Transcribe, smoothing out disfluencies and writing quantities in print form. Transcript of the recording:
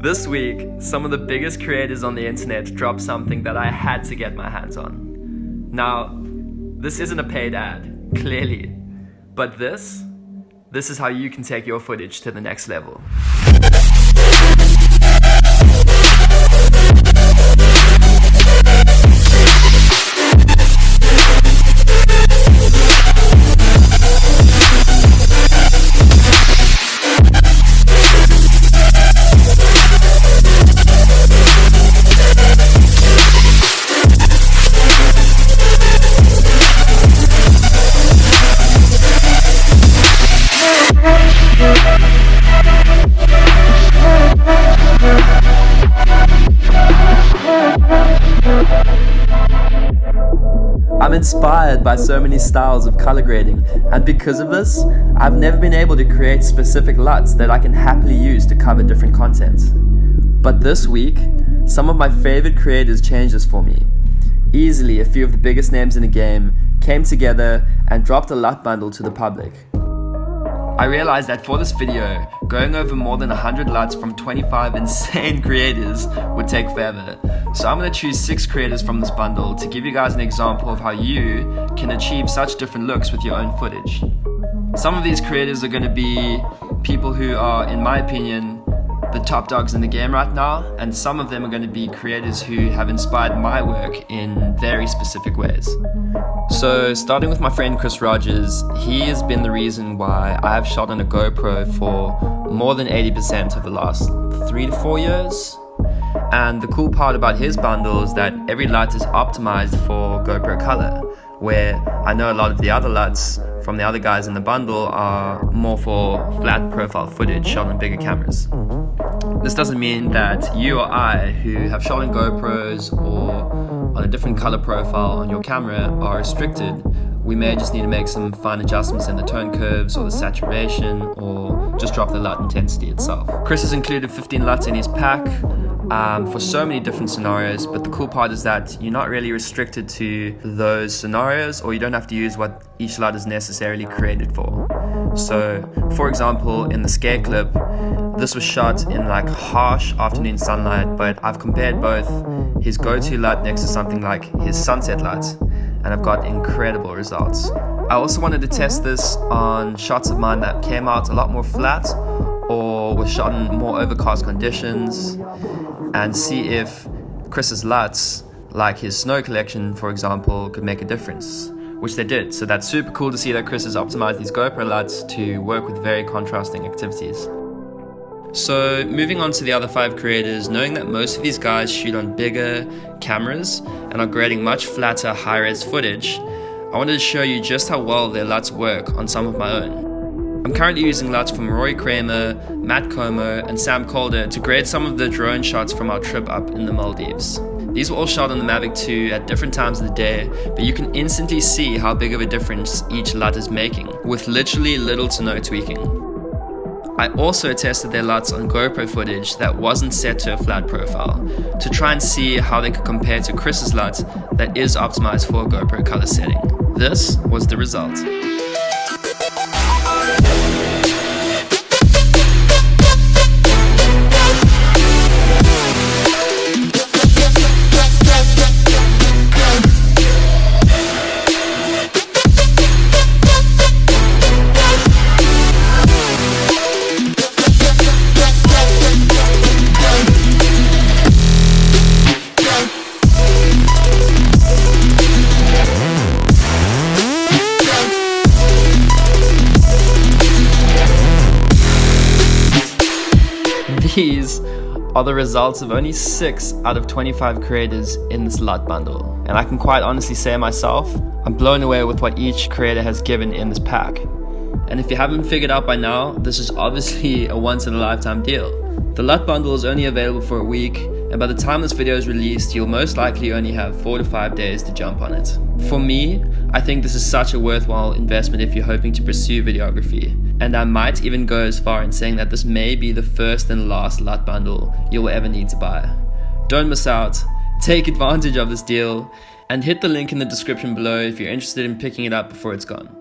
This week, some of the biggest creators on the internet dropped something that I had to get my hands on. Now, this isn't a paid ad, clearly, but this is how you can take your footage to the next level. I'm inspired by so many styles of color grading, and because of this, I've never been able to create specific LUTs that I can happily use to cover different content. But this week, some of my favorite creators changed this for me. Easily, a few of the biggest names in the game came together and dropped a LUT bundle to the public. I realized that for this video, going over more than 100 LUTs from 25 insane creators would take forever. So I'm going to choose 6 creators from this bundle to give you guys an example of how you can achieve such different looks with your own footage. Some of these creators are going to be people who are, in my opinion, the top dogs in the game right now, and some of them are going to be creators who have inspired my work in very specific ways. So starting with my friend Chris Rogers, he has been the reason why I have shot on a GoPro for more than 80% of the last 3 to 4 years. And the cool part about his bundle is that every LUT is optimized for GoPro color, where I know a lot of the other LUTs from the other guys in the bundle are more for flat profile footage shot on bigger cameras. This doesn't mean that you or I, who have shot on GoPros or on a different color profile on your camera, are restricted. We may just need to make some fine adjustments in the tone curves or the saturation, or just drop the LUT intensity itself. Chris has included 15 LUTs in his pack for so many different scenarios, but the cool part is that you're not really restricted to those scenarios, or you don't have to use what each LUT is necessarily created for. So, for example, in the scare clip, this was shot in like harsh afternoon sunlight, but I've compared both his go-to LUT next to something like his sunset LUT, and I've got incredible results. I also wanted to test this on shots of mine that came out a lot more flat or were shot in more overcast conditions, and see if Chris's LUTs, like his snow collection for example, could make a difference, which they did. So that's super cool to see that Chris has optimized these GoPro LUTs to work with very contrasting activities. So moving on to the other 5 creators, knowing that most of these guys shoot on bigger cameras and are grading much flatter, high-res footage, I wanted to show you just how well their LUTs work on some of my own. I'm currently using LUTs from Roy Kramer, Matt Komo, and Sam Kolder to grade some of the drone shots from our trip up in the Maldives. These were all shot on the Mavic 2 at different times of the day, but you can instantly see how big of a difference each LUT is making, with literally little to no tweaking. I also tested their LUTs on GoPro footage that wasn't set to a flat profile, to try and see how they could compare to Chris's LUT that is optimized for a GoPro color setting. This was the result. These are the results of only 6 out of 25 creators in this LUT bundle. And I can quite honestly say myself, I'm blown away with what each creator has given in this pack. And if you haven't figured out by now, this is obviously a once-in-a-lifetime deal. The LUT bundle is only available for a week, and by the time this video is released, you'll most likely only have 4 to 5 days to jump on it. For me, I think this is such a worthwhile investment if you're hoping to pursue videography. And I might even go as far in saying that this may be the first and last LUT bundle you'll ever need to buy. Don't miss out, take advantage of this deal, and hit the link in the description below if you're interested in picking it up before it's gone.